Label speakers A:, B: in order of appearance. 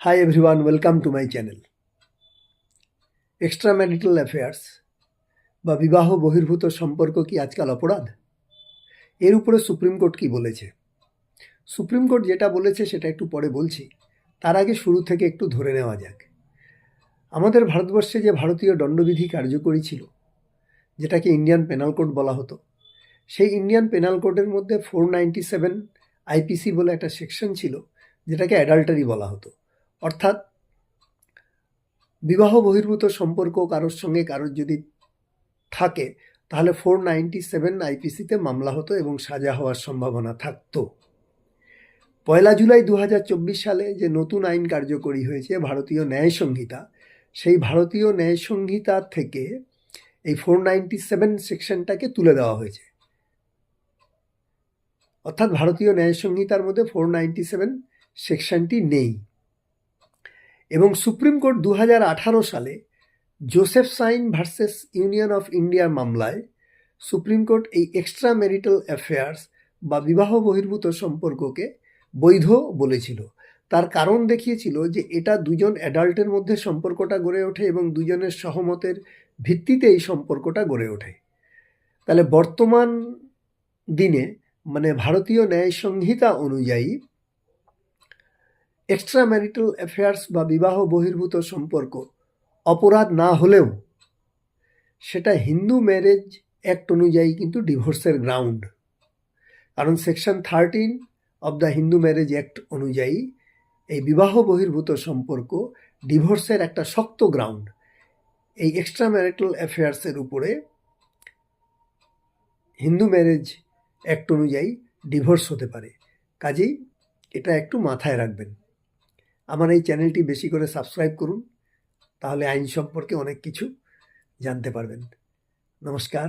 A: Hi everyone, welcome to my channel. Extramarital affairs বা বিবাহ বহির্ভূত সম্পর্ক কি আজকাল অপরাধ? এর উপরে সুপ্রিম কোর্ট কি বলেছে? সুপ্রিম কোর্ট যেটা বলেছে সেটা একটু পরে বলছি, তার আগে শুরু থেকে একটু ধরে নেওয়া যাক। আমাদের ভারতবর্ষে যে ভারতীয় দণ্ডবিধি কার্যকরী ছিল, যেটাকে ইন্ডিয়ান পেনাল কোড বলা হতো, সেই ইন্ডিয়ান পেনাল কোডের মধ্যে 497 আইপিসি বলে একটা সেকশন ছিল, যেটাকে অ্যাডাল্টারি বলা হতো। অর্থাৎ বিবাহ বহির্ভূত সম্পর্ক কারোর সঙ্গে কারোর যদি থাকে তাহলে 497 আইপিসিতে মামলা হতো এবং সাজা হওয়ার সম্ভাবনা থাকতো। 1 জুলাই 2024 সালে যে নতুন আইন কার্যকরী হয়েছে ভারতীয় ন্যায় সংহিতা, সেই ভারতীয় ন্যায় সংহিতা থেকে এই 497 সেকশনটাকে তুলে দেওয়া হয়েছে। অর্থাৎ ভারতীয় ন্যায় সংহিতার মধ্যে 497 সেকশনটি নেই। এবং সুপ্রিম কোর্ট 2018 সালে Joseph Shine versus Union of India মামলায় সুপ্রিম কোর্ট এই এক্সট্রা ম্যারিটাল অ্যাফেয়ার্স বা বিবাহ বহির্ভূত সম্পর্ককে বৈধ বলেছিল। তার কারণ দেখিয়েছিল যে এটা দুজন অ্যাডাল্টের মধ্যে সম্পর্কটা গড়ে ওঠে এবং দুজনের সহমতের ভিত্তিতে এই সম্পর্কটা গড়ে ওঠে। তাহলে বর্তমান দিনে মানে ভারতীয় ন্যায় সংহিতা অনুযায়ী এক্সট্রা ম্যারিটাল অ্যাফেয়ার্স বা বিবাহ বহির্ভূত সম্পর্ক অপরাধ না হলেও সেটা হিন্দু ম্যারেজ অ্যাক্ট অনুযায়ী কিন্তু ডিভোর্সের গ্রাউন্ড। কারণ section 13 of the Hindu marriage act অনুযায়ী এই বিবাহ বহির্ভূত সম্পর্ক ডিভোর্সের একটা শক্ত গ্রাউন্ড। এই এক্সট্রা ম্যারিটাল অ্যাফেয়ার্সের উপরে হিন্দু ম্যারেজ অ্যাক্ট অনুযায়ী ডিভোর্স হতে পারে। কাজেই এটা একটু মাথায় রাখবেন। আমার এই চ্যানেলটি বেশি করে সাবস্ক্রাইব করুন, তাহলে আইন সম্পর্কে অনেক কিছু জানতে পারবেন। নমস্কার।